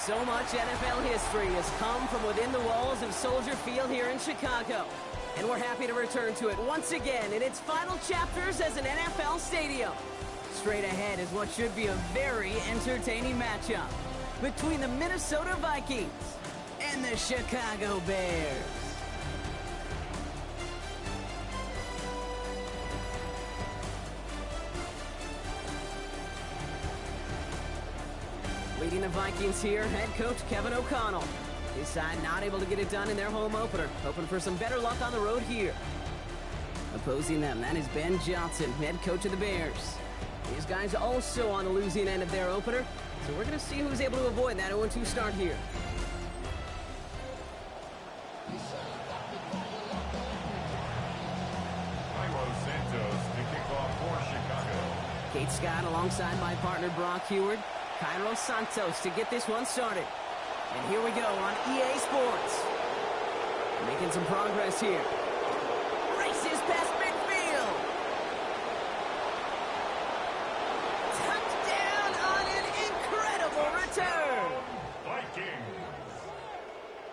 So much NFL history has come from within the walls of Soldier Field here in Chicago. And we're happy to return to it once again in its final chapters as an NFL stadium. Straight ahead is what should be a very entertaining matchup between the Minnesota Vikings and the Chicago Bears. Leading the Vikings here, head coach Kevin O'Connell. His side not able to get it done in their home opener, hoping for some better luck on the road here. Opposing them, that is Ben Johnson, head coach of the Bears. These guys also on the losing end of their opener, so we're going to see who's able to avoid that 0-2 start here. Kate Scott alongside my partner Brock Heward. Cairo Santos to get this one started. And here we go on EA Sports. Making some progress here. Races past midfield. Touchdown on an incredible return. Vikings.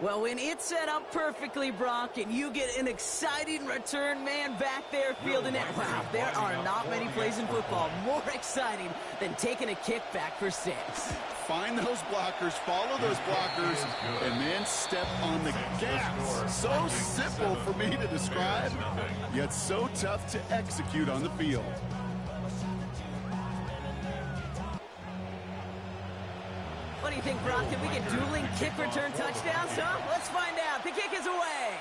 Well, when it's set up perfectly, Brock, and you get an exciting return man back there fielding it, wow, there are not many plays in football more exciting than taking a kick back for 6. Find those blockers, follow those blockers, and then step on the gas. So simple for me to describe, yet so tough to execute on the field. What do you think, Brock? Can we get dueling kick return touchdowns, huh? Let's find out. The kick is away.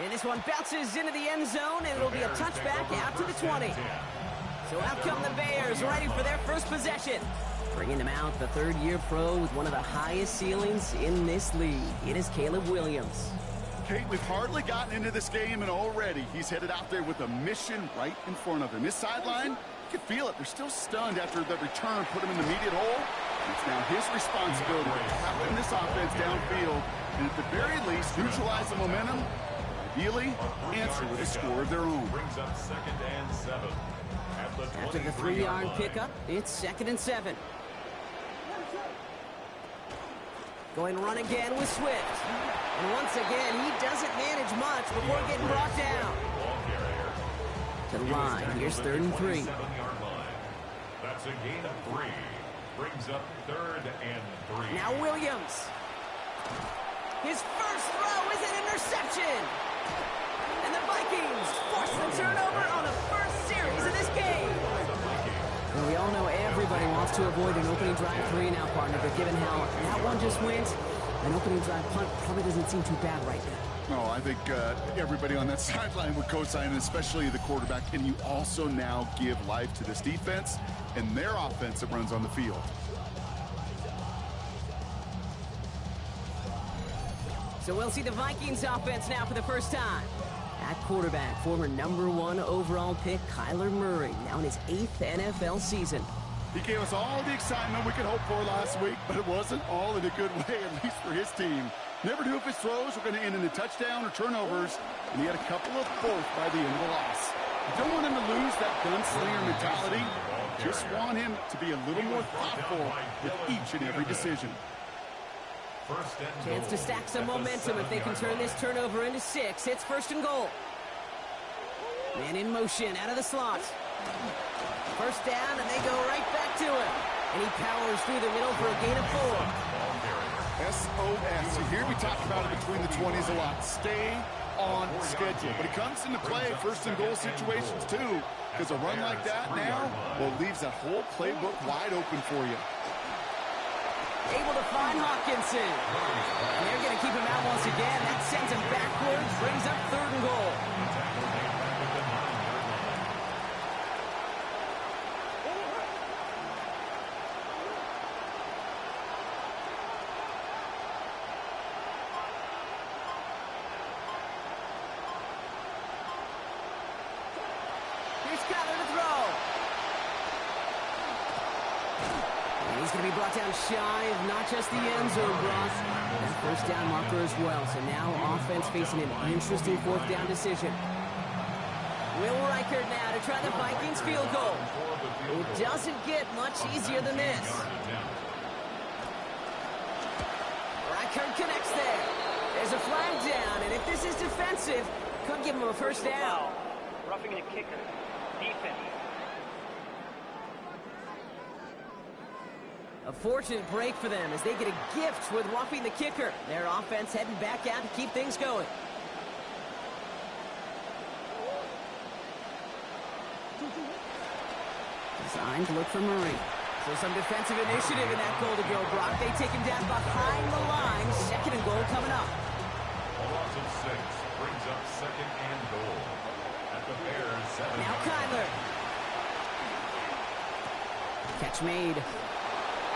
And this one bounces into the end zone, and it'll be a touchback out to the 20. So out come the Bears, ready for their first possession. Bringing them out, the third-year pro with one of the highest ceilings in this league. It is Caleb Williams. Kate, we've hardly gotten into this game, and already he's headed out there with a mission right in front of him. His sideline, you can feel it. They're still stunned after the return put him in the immediate hole. It's now his responsibility to captain this offense downfield, and at the very least, neutralize the momentum. Ideally, answer with a score of their own. Brings up 2nd and 7. After the 3-yard pickup, it's 2nd and 7. Going run again with Swift. And once again, he doesn't manage much before getting brought down. To the line, here's 3rd and 3. That's a gain of 3. Brings up 3rd and 3. Now Williams. His first throw is an interception. And the Vikings force the turnover on the first series of this game. Well, we all know everybody wants to avoid an opening drive 3 now, partner, but given how that one just went, an opening drive punt probably doesn't seem too bad right now. No, I think everybody on that sideline would co-sign, especially the quarterback. And you also now give life to this defense and their offense that runs on the field. So we'll see the Vikings offense now for the first time. At quarterback, former #1 overall pick Kyler Murray, now in his 8th NFL season. He gave us all the excitement we could hope for last week, but it wasn't all in a good way, at least for his team. Never knew if his throws were going to end in a touchdown or turnovers, and he had a couple of both by the end of the loss. You don't want him to lose that gunslinger mentality. Just want him to be a little more thoughtful with each and every decision. Chance to stack some momentum if they can turn this turnover into 6. It's 1st and goal. Man in motion out of the slot. First down, and they go right back to him. And he powers through the middle for a gain of 4. SOS. You hear me talk about it between the 20s a lot. Stay on schedule. But it comes into play 1st and goal situations too. Because a run like that now, well, leaves that whole playbook wide open for you. Able to find Hawkinson. And they're going to keep him out once again. That sends him backwards, brings up 3rd and goal. Here's Kyler to throw. He's going to be brought down shy of not just the end zone, Ross. And 1st down marker as well. So now offense facing an interesting 4th down decision. Will Reichard now to try the Vikings field goal. It doesn't get much easier than this. Reichard connects there. There's a flag down, and if this is defensive, could give him a 1st down. Roughing the kicker. Defense. A fortunate break for them as they get a gift with roughing the kicker. Their offense heading back out to keep things going. Designed to look for Murray. So some defensive initiative in that goal to go, Brock. They take him down behind the line. 2nd and goal coming up. A loss of 6 brings up 2nd and goal. At the Bears 7. Now Kyler. Catch made.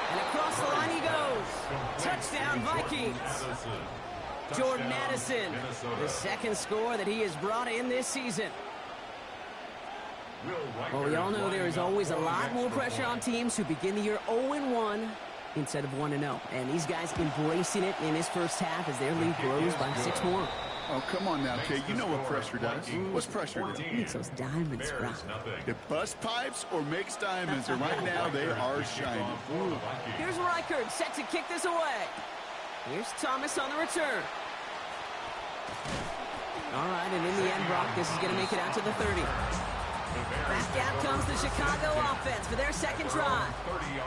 And across the line he goes. Touchdown Vikings. Jordan Addison, the 2nd score that he has brought in this season. Well, we all know there is always a lot more pressure on teams who begin the year 0-1 instead of 1-0. And these guys embracing it in this first half as their lead grows by 6 more. Oh, come on now, Kate. You know what pressure does. What's pressure do? It makes those diamonds rock. It busts pipes or makes diamonds, and right now they are shining. Ooh. Here's Reichard set to kick this away. Here's Thomas on the return. All right, and in the end, Brock, this is going to make it out to the 30. Back out comes the Chicago offense for their 2nd drive.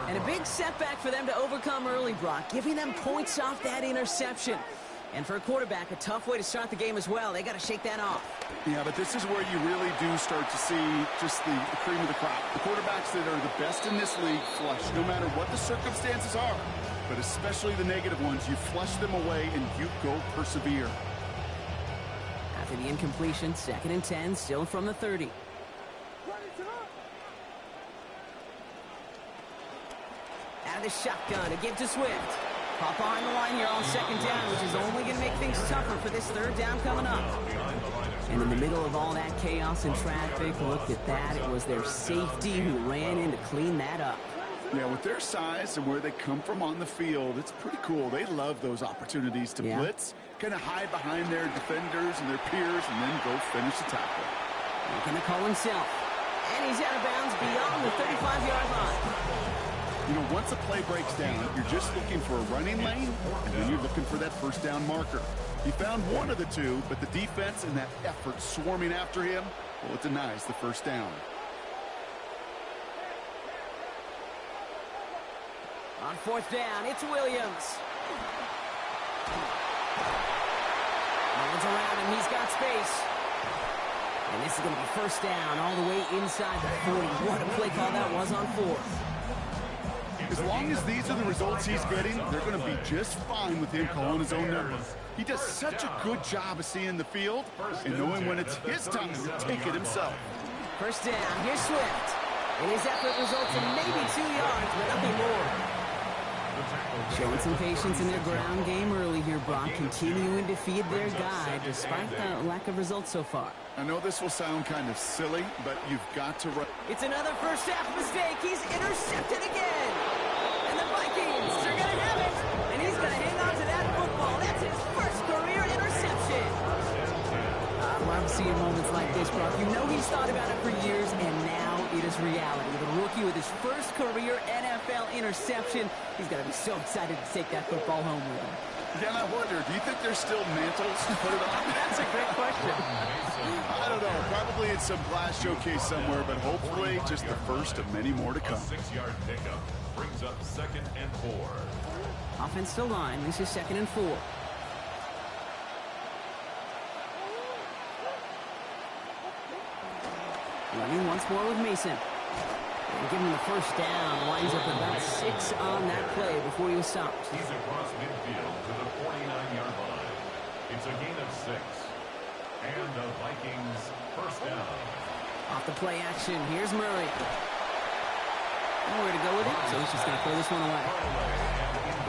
And a big setback for them to overcome early, Brock, giving them points off that interception. And for a quarterback, a tough way to start the game as well. They got to shake that off. Yeah, but this is where you really do start to see just the cream of the crop. The quarterbacks that are the best in this league flush, no matter what the circumstances are. But especially the negative ones, you flush them away and you go persevere. After the incompletion, 2nd and 10, still from the 30. Out of the shotgun to give to Swift. Pop behind the line here on 2nd down, which is only going to make things tougher for this 3rd down coming up. And in the middle of all that chaos and traffic, look at that. It was their safety who ran in to clean that up. Yeah, with their size and where they come from on the field, it's pretty cool. They love those opportunities to blitz, kind of hide behind their defenders and their peers, and then go finish the tackle. Making the call himself. And he's out of bounds beyond the 35-yard line. You know, once a play breaks down, you're just looking for a running lane, and then you're looking for that 1st down marker. He found one of the two, but the defense and that effort swarming after him, well, it denies the 1st down. On 4th down, it's Williams. Runs around him, he's got space. And this is going to be 1st down all the way inside the 40. What a play call that was on 4th. As long as these are the results he's getting, they're going to be just fine with him calling his own number. He does such a good job of seeing the field and knowing when it's his time to take it himself. 1st down, here's Swift. And his effort results in maybe 2 yards, but nothing more. Showing some patience in their ground game early here, Brock. continuing to feed their guy despite the lack of results so far. I know this will sound kind of silly, but you've got to run. It's another first half mistake. He's intercepted again. And the Vikings are going to have it. And he's going to hang on to that football. That's his first career interception. I love seeing moments like this, Brock. You know he's thought about it for years, and now it is reality. The rookie with his first career NFL interception. He's going to be so excited to take that football home with him. Yeah, and I wonder, do you think there's still mantles to put it on? That's a great question. I don't know. Probably in some glass showcase somewhere, but hopefully just the first of many more to come. A 6-yard pickup brings up 2nd and 4. Offensive line. This is 2nd and 4. Running once more with Mason. And give him the first down. Winds up about 6 on that play before he was stopped. He's across midfield to the 49-yard line. It's a gain of 6. And the Vikings first down. Off the play action. Here's Murray. Nowhere to go with it, so he's just going to throw this one away.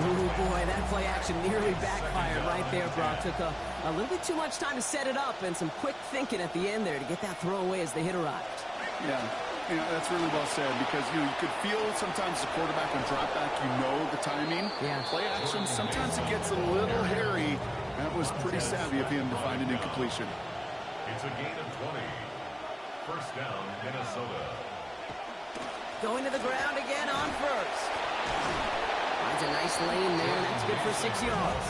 Oh, boy, that play action nearly backfired right there, Brock. Took a little bit too much time to set it up and some quick thinking at the end there to get that throw away as the hit arrived. Yeah, that's really well said because, you could feel sometimes the quarterback and drop back, the timing. Yeah. Play action, sometimes it gets a little hairy. That was pretty savvy of him to find an incompletion. It's a gain of 20. First down, Minnesota. Going to the ground again on first. Finds a nice lane there, and that's good for 6 yards.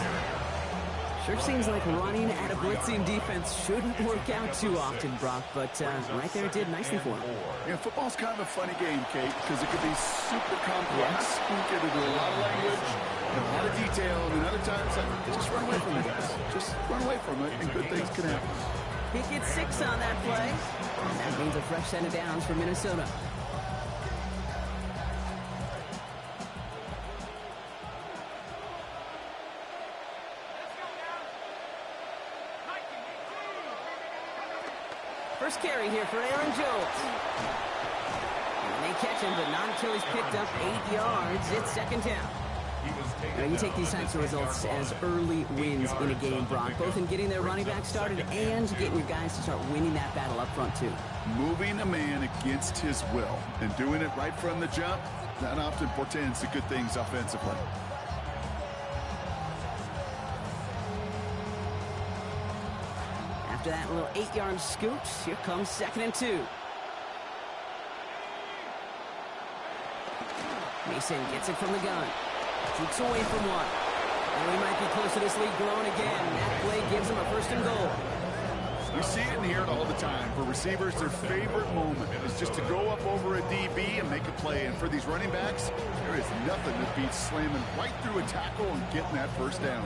Sure seems like running at a blitzing defense shouldn't work out too often, Brock, but right there it did nicely for him. Yeah, football's kind of a funny game, Kate, because it could be super complex. You get into a lot of language, and a lot of detail, and other times, just run away from it, guys. Just run away from it, and good things can happen. He gets 6 on that play, and that means a fresh set of downs for Minnesota. First carry here for Aaron Jones. And they catch him, but not until he's picked up 8 yards. It's 2nd down. Now, you take these types of results as early wins in a game, Brock, both in getting their running back started and getting your guys to start winning that battle up front, too. Moving a man against his will and doing it right from the jump, that often portends to good things offensively. After that little 8-yard scoot, here comes 2nd and 2. Mason gets it from the gun. Keeps away from one. And we might be close to this league growing again. That play gives him a 1st and goal. We see it and hear it all the time. For receivers, their favorite moment is just to go up over a DB and make a play. And for these running backs, there is nothing that beats slamming right through a tackle and getting that 1st down.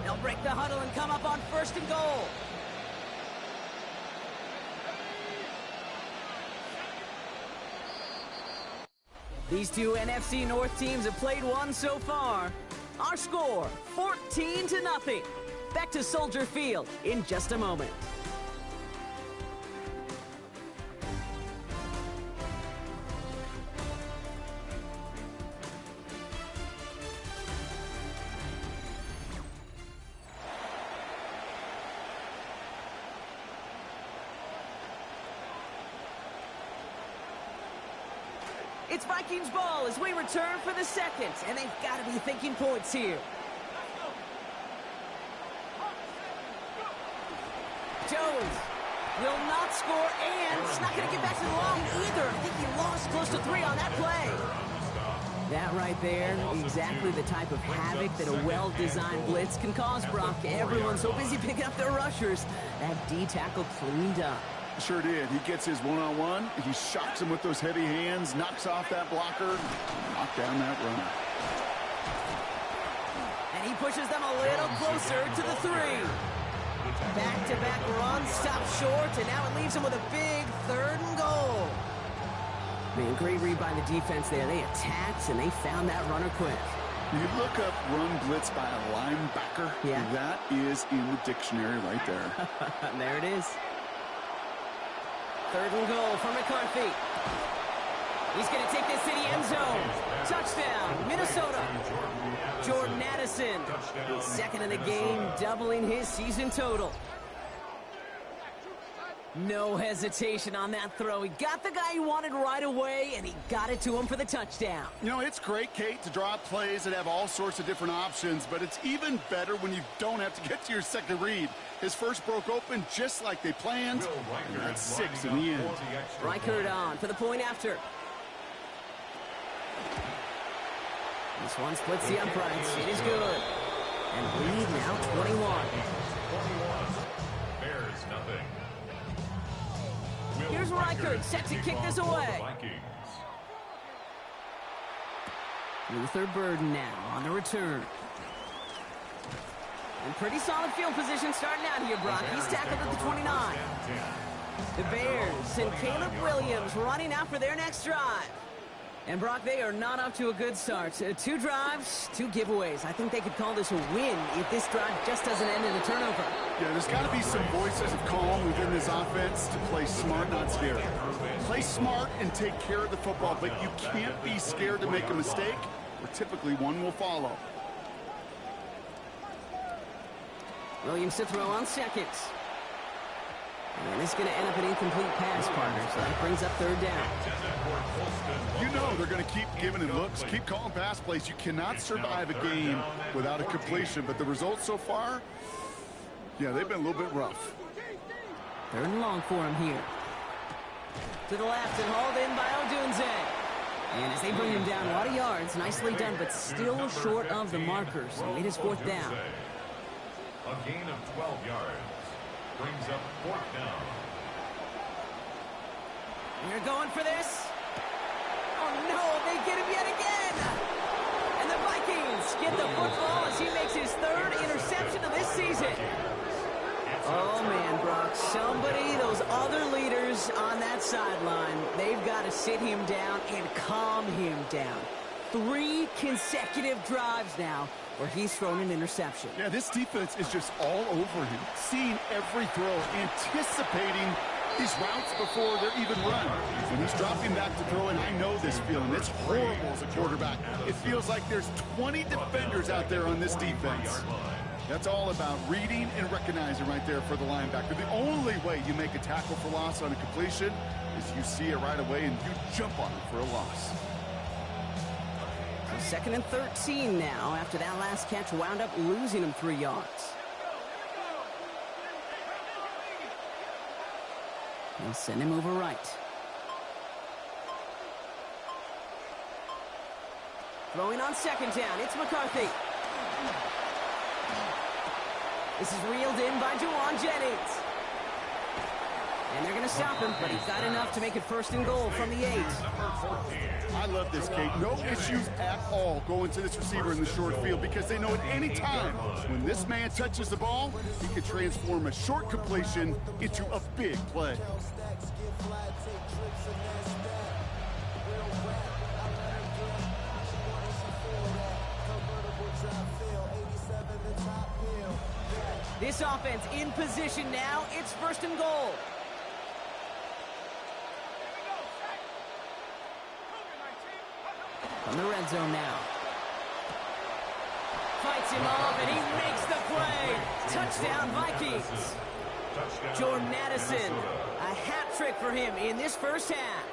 They'll break the huddle and come up on 1st and goal. These two NFC North teams have played one so far. Our score, 14-0. Back to Soldier Field in just a moment. It's Vikings ball as we return for the 2nd, and they've got to be thinking points here. Jones will not score, and it's not going to get back to the long either. I think he lost close to 3 on that play. That right there, exactly the type of havoc that a well-designed blitz can cause, Brock. Everyone's so busy picking up their rushers. That D tackle cleaned up. Sure did. He gets his one-on-one. He shocks him with those heavy hands, knocks off that blocker, knock down that runner. And he pushes them a little closer to the 3. Back-to-back runs, stop short, and now it leaves him with a big 3rd and goal. Man, great read by the defense there. They attacked, and they found that runner quick. You look up run blitz by a linebacker, that is in the dictionary right there. There it is. 3rd and goal for McCarthy. He's going to take this to the end zone. Touchdown, Minnesota. Jordan Addison, his second in the game, doubling his season total. No hesitation on that throw. He got the guy he wanted right away, and he got it to him for the touchdown. You know, it's great, Kate, to draw plays that have all sorts of different options, but it's even better when you don't have to get to your second read. His first broke open just like they planned, and that's 6 in the end. Reichert on for the point after. This one splits the uprights. It is good. And lead now 21. Bears nothing. Here's Reichert set to kick this away. Luther Burden now on the return. In pretty solid field position starting out here, Brock. He's tackled at the 29. The Bears and Caleb Williams running out for their next drive. And, Brock, they are not up to a good start. 2 drives, 2 giveaways. I think they could call this a win if this drive just doesn't end in a turnover. Yeah, there's got to be some voices of calm within this offense to play smart, not scared. Play smart and take care of the football, but you can't be scared to make a mistake, or typically one will follow. Williams to throw on second. And it's going to end up an incomplete pass, partner. So that brings up 3rd down. You know they're going to keep giving it looks, keep calling pass plays. You cannot survive a game without a completion. But the results so far, yeah, they've been a little bit rough. 3rd and long for him here. To the left and hauled in by Odunze. And as they bring him down, a lot of yards. Nicely done, but still short of the markers. So it is 4th down. A gain of 12 yards. Brings up 4th down. They're going for this. Oh, no, they get him yet again. And the Vikings get the football as he makes his 3rd interception of this season. Oh, man, Brock, somebody, those other leaders on that sideline, they've got to sit him down and calm him down. 3 consecutive drives now where he's thrown an interception. Yeah, this defense is just all over him, seeing every throw, anticipating these routes before they're even run. When he's dropping back to throw, and I know this feeling. It's horrible as a quarterback. It feels like there's 20 defenders out there on this defense. That's all about reading and recognizing right there for the linebacker. The only way you make a tackle for loss on a completion is you see it right away and you jump on it for a loss. 2nd and 13 now after that last catch wound up losing him 3 yards. They'll send him over right. Throwing on 2nd down, it's McCarthy. This is reeled in by Juwan Jennings. And they're going to stop him, but he's got enough to make it 1st and goal from the 8. I love this, Kate. No issues at all going to this receiver in the short field because they know at any time when this man touches the ball, he can transform a short completion into a big play. This offense in position now. It's 1st and goal. From the red zone now. Fights him off, and he makes the play. Touchdown, Vikings. Jordan Addison, a hat trick for him in this 1st half.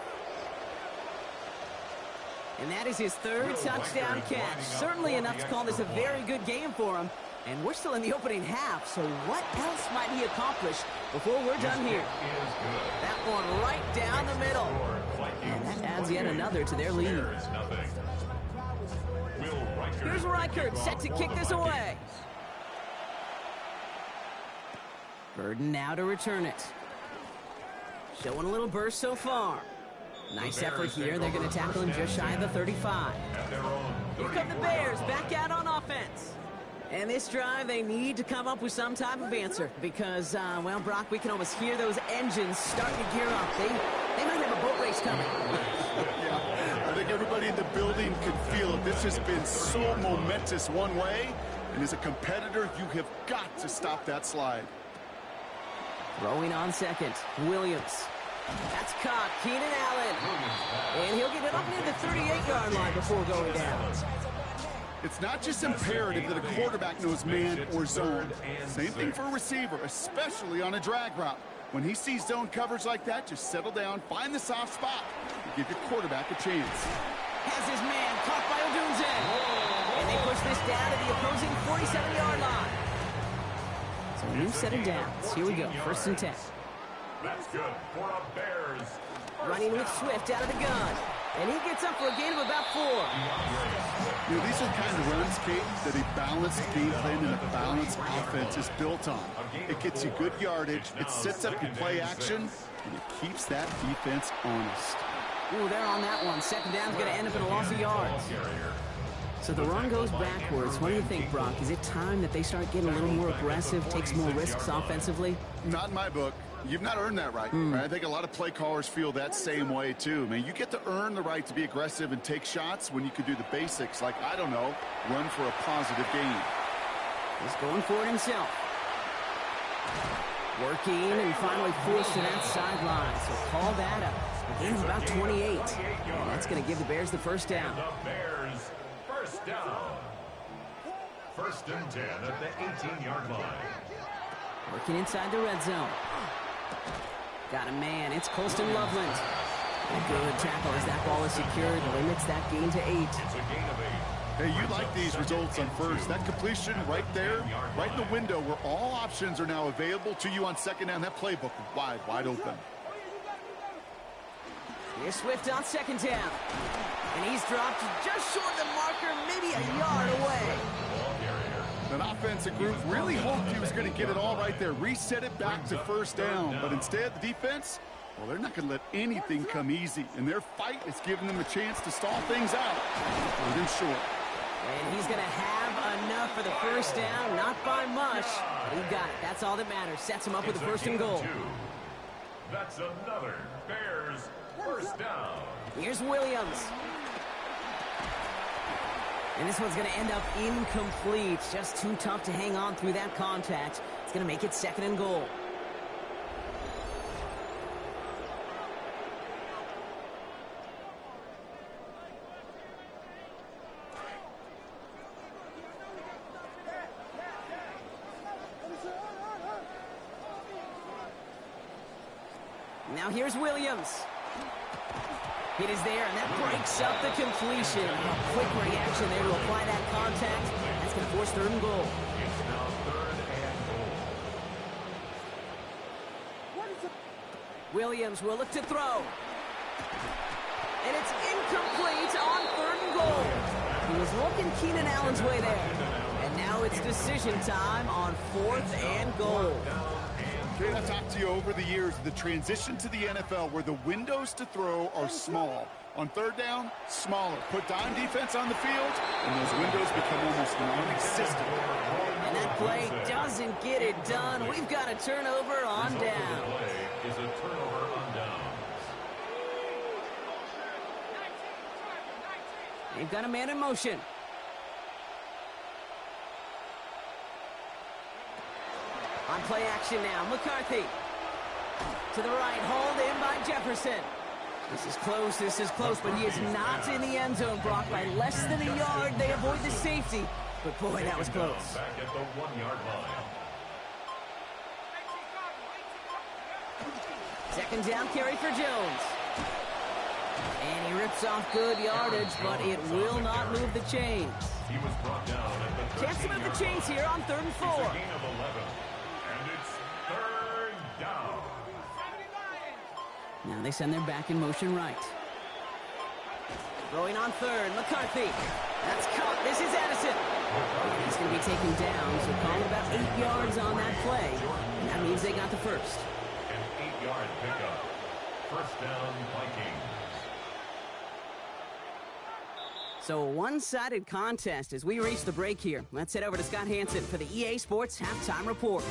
And that is his 3rd touchdown catch. Certainly enough to call this a very good game for him. And we're still in the opening half, so what else might he accomplish before we're done here? That one right down the middle. And that adds yet another to their lead. Here's Reichert set to kick this away. Burden now to return it. Showing a little burst so far. Nice effort here. They're going to tackle him just shy of the 35. Here come the Bears back out on offense. And this drive, they need to come up with some type of answer because, well, Brock, we can almost hear those engines starting to gear up. They might have a boat race coming. Yeah, I think everybody in the building can feel it. This has been so momentous one way, and as a competitor, you have got to stop that slide. Throwing on 2nd, Williams. That's caught. Keenan Allen. And he'll get it up near the 38-yard line before going down. It's not just imperative that a quarterback knows man or zone. Same thing for a receiver, especially on a drag route. When he sees zone coverage like that, just settle down, find the soft spot, and give your quarterback a chance. Has his man caught by Odunze. And they push this down to the opposing 47-yard line. So a new set of downs. Here we go, 1st and 10. That's good for the Bears. Running with Swift out of the gun. And he gets up for a gain of about 4. You know, these are the kind of runs, Kate, that a balanced game plan and a balanced offense is built on. It gets you good yardage, it sets up your play action, and it keeps that defense honest. Ooh, they're on that one. 2nd down's going to end up in a loss of yards. So the run goes backwards. What do you think, Brock? Is it time that they start getting a little more aggressive, take some more risks offensively? Not in my book. You've not earned that right. I think a lot of play callers feel that same way, too. Man, you get to earn the right to be aggressive and take shots when you could do the basics, like, I don't know, run for a positive gain. He's going for it himself. Working and finally forced to that sideline. So call that a gain of about 28. And that's going to give the Bears the 1st down. The Bears, 1st down. 1st and 10 at the 18-yard line. Working inside the red zone. Got a man. It's Colston Loveland. A good tackle as that ball is secured. Limits that gain to 8. It's a gain of 8. Hey, you like these results on 1st. That completion right there, right in the window where all options are now available to you on 2nd down. That playbook wide open. Here's Swift on 2nd down. And he's dropped just short of the marker, maybe a yard away. That offensive group really hoped he was going to get it all right there, reset it back to 1st down. But instead, the defense, well, they're not going to let anything come easy. And their fight is giving them a chance to stall things out. Third and short. And he's going to have enough for the 1st down, not by much. But he got it. That's all that matters. Sets him up with the 1st and goal. That's another Bears 1st down. Here's Williams. And this one's going to end up incomplete. Just too tough to hang on through that contact. It's going to make it 2nd and goal. Now here's Williams. It is there, and that breaks up the completion. A quick reaction there to apply that contact. That's going to force 3rd and goal. It's now 3rd and goal. Williams will look to throw. And it's incomplete on 3rd and goal. He was looking Keenan Allen's way there. And now it's decision time on 4th and goal. Okay, I've talked to you over the years of the transition to the NFL where the windows to throw are small. On 3rd down, smaller. Put dime defense on the field, and those windows become almost non-existent. And that play doesn't get it done. We've got a turnover on down. Play is a turnover on downs. They've got a man in motion. On play action now, McCarthy. To the right, hauled in by Jefferson. This is close, but he is not in the end zone, Brock. By less than a yard, they avoid the safety. But boy, that was close. Back at the 1-yard line. 2nd down carry for Jones. And he rips off good yardage, but it will not move the chains. He was brought down at the Chance to move the chains here on 3rd and 4. It's a gain of 11. And it's 3rd down. Now they send their back in motion right. Throwing on 3rd, McCarthy. That's caught. This is Addison. He's going to be taken down, so call it about 8 yards on that play. And that means they got the 1st. An 8-yard pickup. 1st down, Vikings. So a one-sided contest as we reach the break here. Let's head over to Scott Hansen for the EA Sports Halftime Report.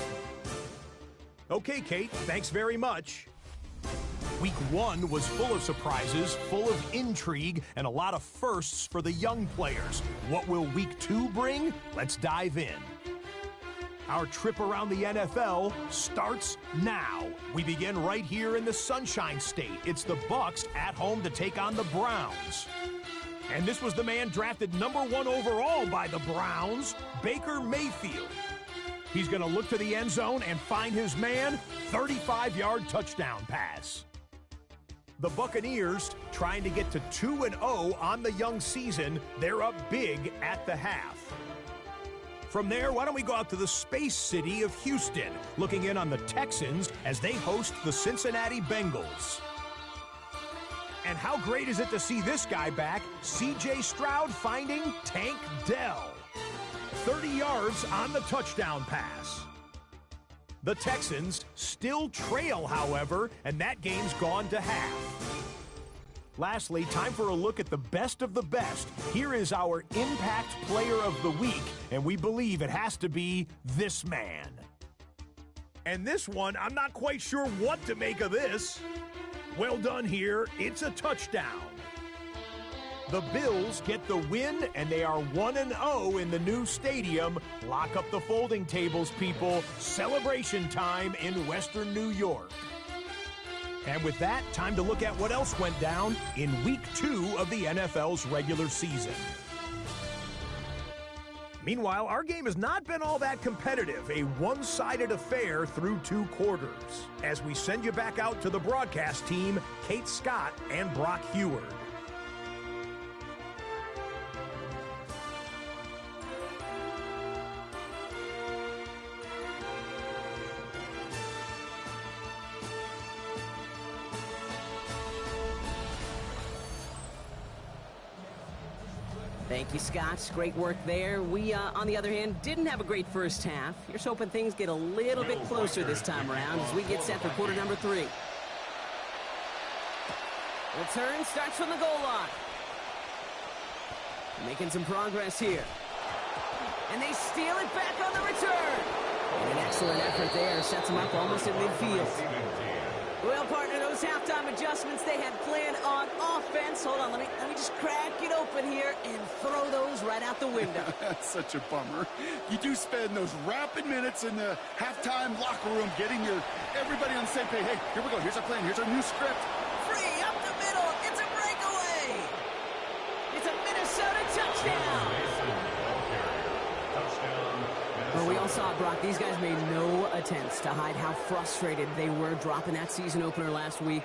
Okay, Kate, thanks very much. Week 1 was full of surprises, full of intrigue, and a lot of firsts for the young players. What will Week 2 bring? Let's dive in. Our trip around the NFL starts now. We begin right here in the Sunshine State. It's the Bucs at home to take on the Browns. And this was the man drafted #1 overall by the Browns, Baker Mayfield. He's going to look to the end zone and find his man, 35-yard touchdown pass. The Buccaneers trying to get to 2-0 on the young season. They're up big at the half. From there, why don't we go out to the Space City of Houston, looking in on the Texans as they host the Cincinnati Bengals. And how great is it to see this guy back, C.J. Stroud finding Tank Dell. 30 yards on the touchdown pass. The Texans still trail, however, and that game's gone to half. Lastly, time for a look at the best of the best. Here is our Impact Player of the Week, and we believe it has to be this man. And this one, I'm not quite sure what to make of this. Well done here. It's a touchdown. The Bills get the win, and they are 1-0 in the new stadium. Lock up the folding tables, people. Celebration time in Western New York. And with that, time to look at what else went down in Week 2 of the NFL's regular season. Meanwhile, our game has not been all that competitive, a one-sided affair through 2 quarters. As we send you back out to the broadcast team, Kate Scott and Brock Heward. Thank you, Scott. Great work there. We, on the other hand, didn't have a great first half. Here's hoping things get a little bit closer this time around as we get set for quarter number 3. Return starts from the goal line. Making some progress here. And they steal it back on the return. And an excellent effort there. Sets them up almost at midfield. Well, partner, those halftime adjustments they had planned on offense. Hold on, let me just crack it open here and throw those right out the window. That's such a bummer. You do spend those rapid minutes in the halftime locker room getting everybody on the same page. Hey, here we go. Here's our plan. Here's our new script. Free up the middle. It's a breakaway. It's a Minnesota touchdown. Well, we all saw it, Brock. These guys made no attempts to hide how frustrated they were dropping that season opener last week.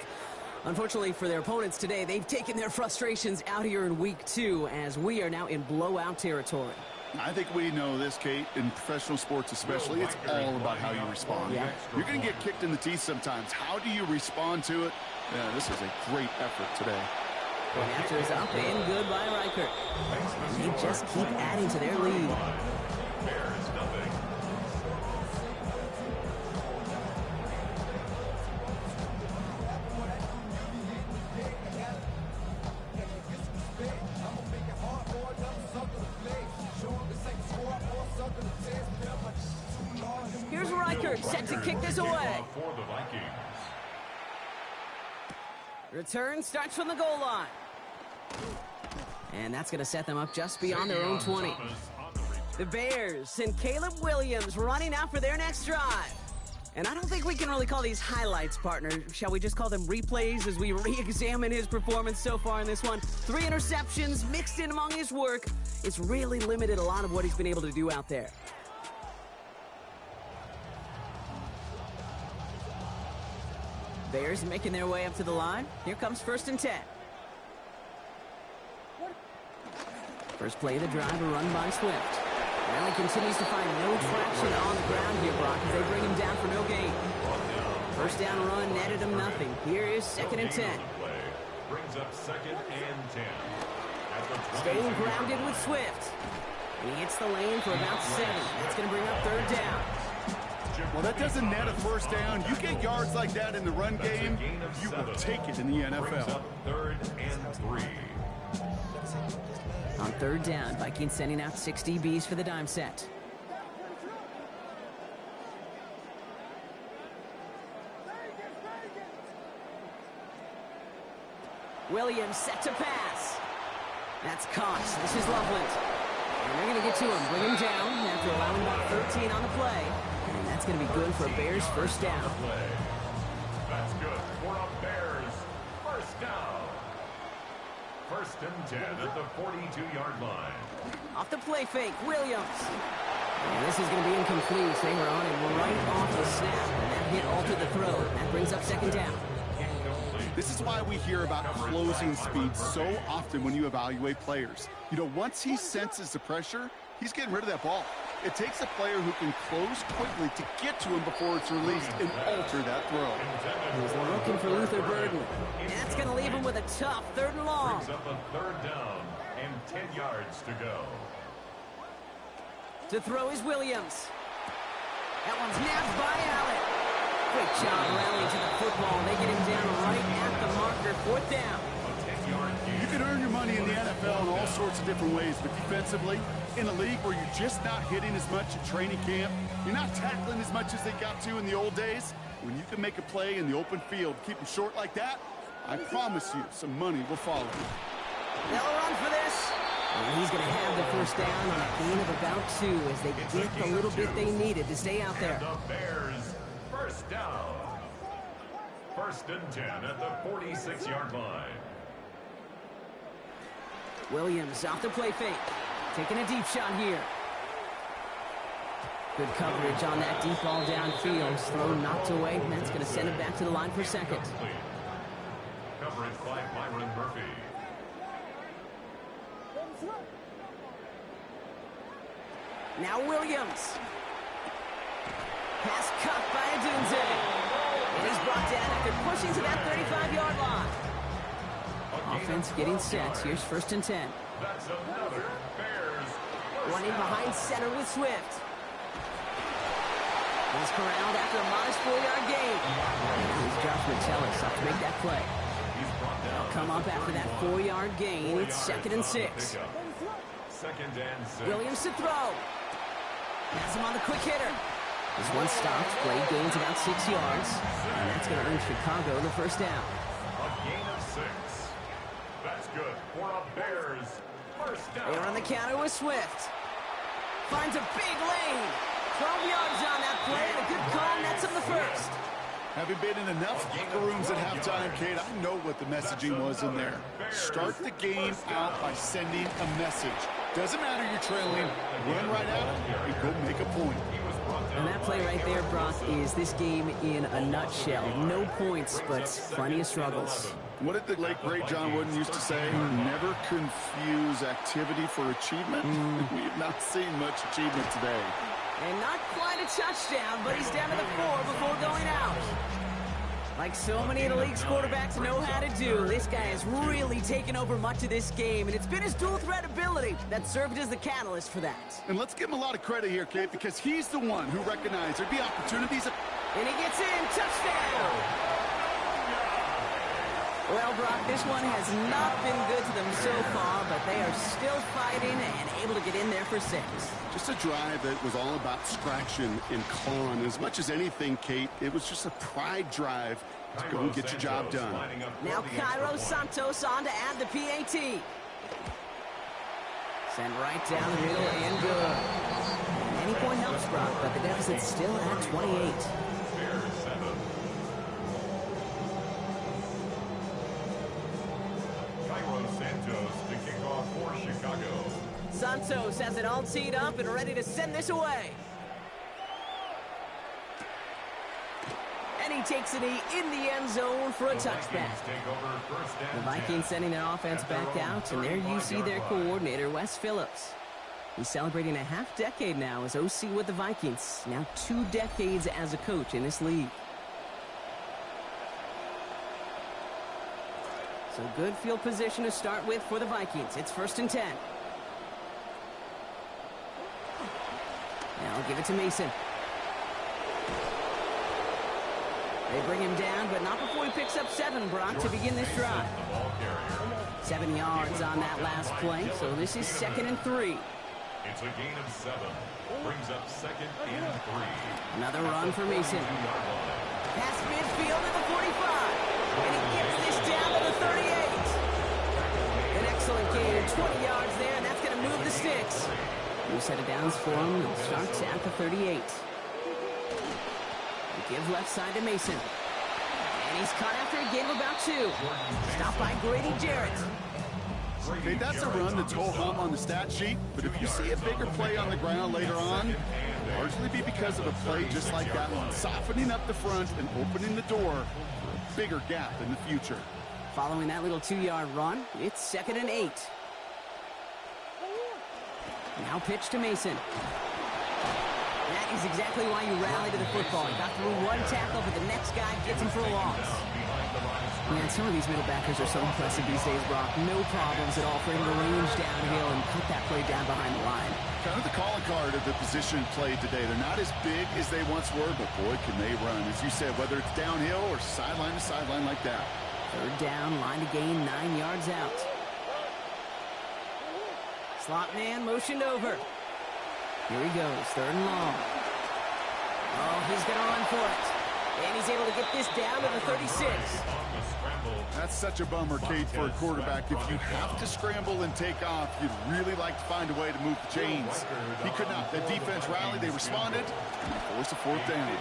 Unfortunately for their opponents today, they've taken their frustrations out here in Week 2 as we are now in blowout territory. I think we know this, Kate, in professional sports especially. It's all about how you respond. Yeah. You're going to get kicked in the teeth sometimes. How do you respond to it? Yeah, this is a great effort today. Point after is up and good by Reichert. They just keep adding to their lead. Bears nothing. Here's Reichert set to kick this away. For the Vikings. Return starts from the goal line. And that's going to set them up just beyond their own 20. The Bears and Caleb Williams running out for their next drive. And I don't think we can really call these highlights, partner. Shall we just call them replays as we re-examine his performance so far in this one? 3 interceptions mixed in among his work. It's really limited a lot of what he's been able to do out there. Bears making their way up to the line. Here comes 1st and 10. First play of the drive, a run by Swift. Well, he continues to find no traction on the ground here, Brock, as they bring him down for no gain. First down run netted him nothing. Here is 2nd and 10. Brings up 2nd and 10. Staying grounded with Swift. He hits the lane for about 7. That's going to bring up 3rd down. Well, that doesn't net a first down. You get yards like that in the run game, you will take it in the NFL. 3rd and 3. On 3rd down, Vikings sending out 6 DBs for the dime set. Williams set to pass. That's caught. This is Loveland. And they're going to get to him, bring him down after allowing about 17 on the play. And that's going to be good for a Bears first down. That's good for a Bears first down. First and 10 at the 42-yard line. Off the play fake, Williams. And this is going to be incomplete. They were on him right off the snap. And that hit altered the throw. That brings up second down. This is why we hear about closing speed so often when you evaluate players. You know, once he senses the pressure, he's getting rid of that ball. It takes a player who can close quickly to get to him before it's released and alter that throw. He's looking for Luther Burden. And that's going to leave him with a tough third and long. Brings up a third down and 10 yards to go. To throw is Williams. That one's nabbed by Allen. Great job rallying to the football. They get him down right at the marker. Fourth down. You can earn your money in the NFL in all sorts of different ways, but defensively, in a league where you're just not hitting as much at training camp, you're not tackling as much as they got to in the old days, when you can make a play in the open field, keep them short like that, I promise you some money will follow you. They'll run for this. And he's going to have the first down on a gain of about 2 as they get the little bit they needed to stay out there. The Bears first down. First and 10 at the 46-yard line. Williams off the play fake. Taking a deep shot here. Good coverage on that deep ball downfield. Throw knocked away, and that's going to send it back to the line for second. Coverage by Byron Murphy. Now Williams. Pass cut by Adunze. And he's brought down after pushing to that 35-yard line. Offense getting set. Here's first and 10. That's another Bears. Running behind center with Swift. He's corralled after a modest 4-yard gain. He's Josh Metellus up to make that play. They'll come up after that 4-yard gain. It's second and 6. Second and 6. Williams to throw. Has him on the quick hitter. This one stopped. Play gains about 6 yards. And that's going to earn Chicago the first down. A gain of 6. That's good for a Bears first down. They're on the counter with Swift. Finds a big lane. 12 yards on that play, and a good call nets him the first. Having been in enough locker rooms at halftime, Kate, I know what the messaging was in there. Start the game out by sending a message. Doesn't matter you're trailing, run right at them and go make a point. And that play right there, Brock, is this game in a nutshell. No points, but plenty of struggles. What did the late, great John Wooden used to say? Never confuse activity for achievement. We have not seen much achievement today. And not quite a touchdown, but he's down to the 4 before going out. Like so many of the league's quarterbacks know how to do, this guy has really taken over much of this game, and it's been his dual threat ability that served as the catalyst for that. And let's give him a lot of credit here, Kate, because he's the one who recognized there'd be opportunities. And he gets in, touchdown! Well, Brock, this one has not been good to them so far, but they are still fighting and able to get in there for 6. Just a drive that was all about scratching and clawing. As much as anything, Kate, it was just a pride drive to go and get your job done. Now Cairo Santos on to add the PAT. Send right down the middle and good. Any point helps, Brock, but the deficit's still at 28. Santos has it all teed up and ready to send this away. And he takes it in the end zone for a touchback. The Vikings sending their offense back out, and there you see their coordinator, Wes Phillips. He's celebrating a half-decade now as OC with the Vikings. Now 2 decades as a coach in this league. So good field position to start with for the Vikings. It's first and 10. Now give it to Mason. They bring him down, but not before he picks up 7, Brock, to begin this drive. 7 yards on that last play, so this is second and 3. It's a gain of 7. Brings up second and 3. Another run for Mason. Past midfield at the 45. And he gets this down to the 38. An excellent gain, 20 yards there, and that's going to move the sticks. New set of downs for him. It starts at the 38. They give left side to Mason. And he's caught after a gain of about 2. Stopped by Grady Jarrett. Okay, that's a run that's ho-hum on the stat sheet, but if you see a bigger play on the ground later on, it'll largely be because of a play just like that one, softening up the front and opening the door for a bigger gap in the future. Following that little 2-yard run, it's 2nd and 8. Now pitch to Mason. That is exactly why you rally to the football. He got through one tackle, but the next guy gets him for a loss. Man, some of these middle backers are so impressive these days, Brock. No problems at all for him to range downhill and cut that play down behind the line. Kind of the calling card of the position played today. They're not as big as they once were, but boy, can they run. As you said, whether it's downhill or sideline to sideline like that. 3rd down, line to gain, 9 yards out. Slot man motioned over. Here he goes, 3rd and long. Oh, he's going to run for it. And he's able to get this down to the 36. That's such a bummer, Kate, for a quarterback. If you have to scramble and take off, you'd really like to find a way to move the chains. He could not. The defense rallied, they responded, and they forced a 4th down.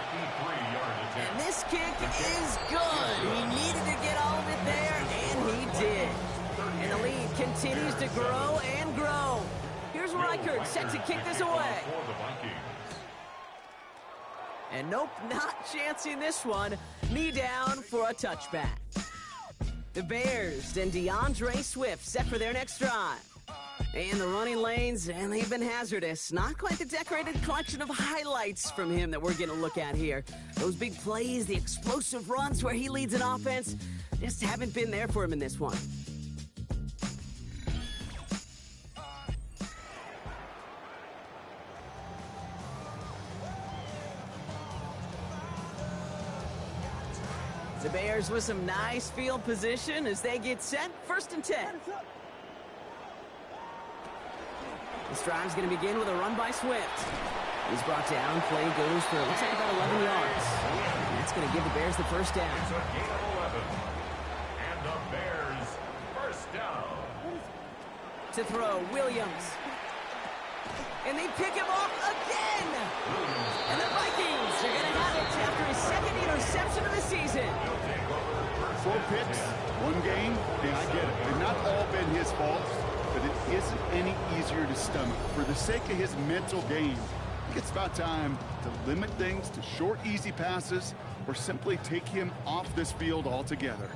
And this kick is good. He needed to get all of it there, and he did. And the lead continues to grow and grow. Here's Reichert set to kick this away. And nope, not chancing this one. Knee down for a touchback. The Bears and DeAndre Swift set for their next drive. And the running lanes, and they've been hazardous. Not quite the decorated collection of highlights from him that we're going to look at here. Those big plays, the explosive runs where he leads an offense, just haven't been there for him in this one. The Bears with some nice field position as they get set. 1st and 10. This drive's going to begin with a run by Swift. He's brought down. Play goes for, looks like about 11 yards. And that's going to give the Bears the 1st down. It's a gain of 11. And the Bears 1st down. To throw, Williams. And they pick him off again. And the Vikings are going to have it after his 2nd interception of the season. 4 picks, 1 game. Yeah, I get it. They've not all been his fault, but it isn't any easier to stomach. For the sake of his mental game, I think it's about time to limit things to short, easy passes or simply take him off this field altogether.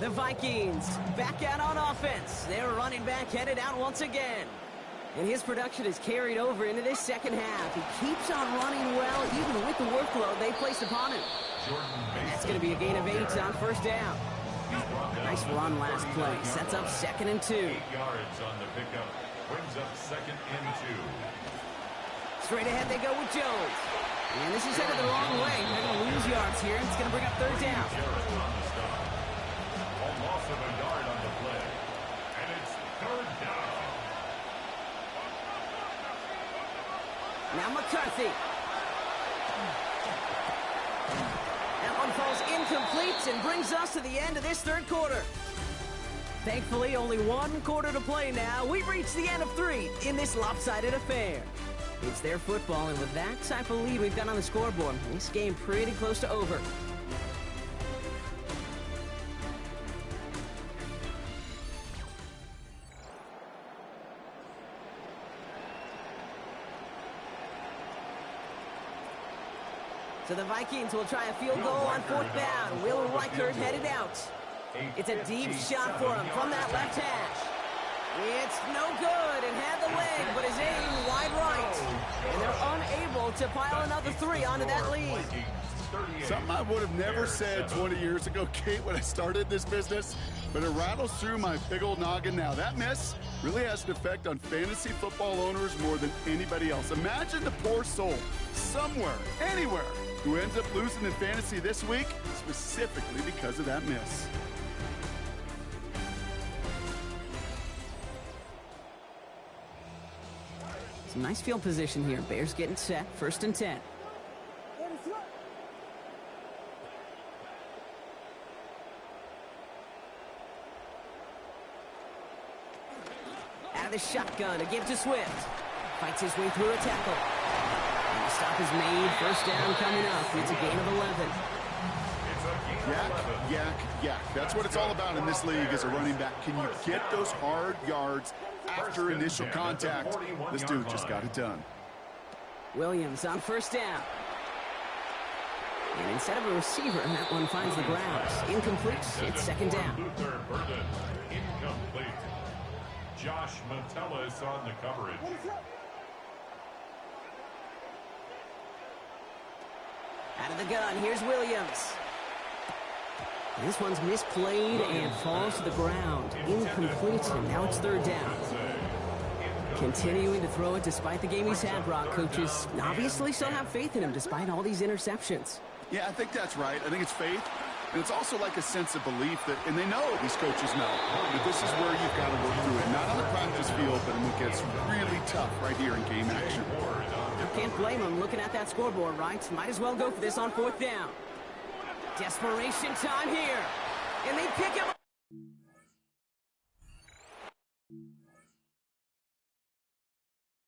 The Vikings back out on offense. Their running back headed out once again. And his production is carried over into this 2nd half. He keeps on running well, even with the workload they placed upon him. And that's going to be a gain of 8 on 1st down. Nice run last play. Sets up 2nd and 2. 8 yards on the pickup. Brings up 2nd and 2. Straight ahead they go with Jones. And this is headed the wrong way. They're going to lose yards here, and it's going to bring up 3rd down. A loss of a yard on the play. And it's 3rd down. Now McCarthy. That one falls incomplete and brings us to the end of this 3rd quarter. Thankfully, only 1 quarter to play now. We've reached the end of 3 in this lopsided affair. It's their football, and with that type of lead we've got on the scoreboard, this game pretty close to over. So the Vikings will try a field goal on 4th down. Will Reichert headed out. It's a deep shot for him from that left hash. It's no good. It had the leg, but is aimed wide right. And they're unable to pile another 3 onto that lead. Something I would have never said 20 years ago, Kate, when I started this business, but it rattles through my big old noggin now. That miss really has an effect on fantasy football owners more than anybody else. Imagine the poor soul somewhere, anywhere, who ends up losing in fantasy this week, specifically because of that miss. Some nice field position here. Bears getting set. 1st and 10. Out of the shotgun to give to Swift. Fights his way through a tackle. And the stop is made. First down coming up. It's a gain of 11. Yak. That's what it's all about in this league as a running back. Can you get those hard yards after initial contact? This dude just got it done. Williams on first down. And instead of a receiver, that one finds the ground. Incomplete. It's second down. Incomplete. Josh Metellus on the coverage. Out of the gun, here's Williams. This one's misplayed and falls to the ground. Incomplete, and now it's third down. Continuing to throw it despite the game he's had, Brock. Coaches obviously still have faith in him despite all these interceptions. Yeah, I think that's right. I think it's faith. And it's also like a sense of belief that, and they know, these coaches know, that this is where you've got to work through it. Not on the practice field, but when it gets really tough right here in game action. Can't blame him looking at that scoreboard, right? Might as well go for this on fourth down. Desperation time here. And they pick him up.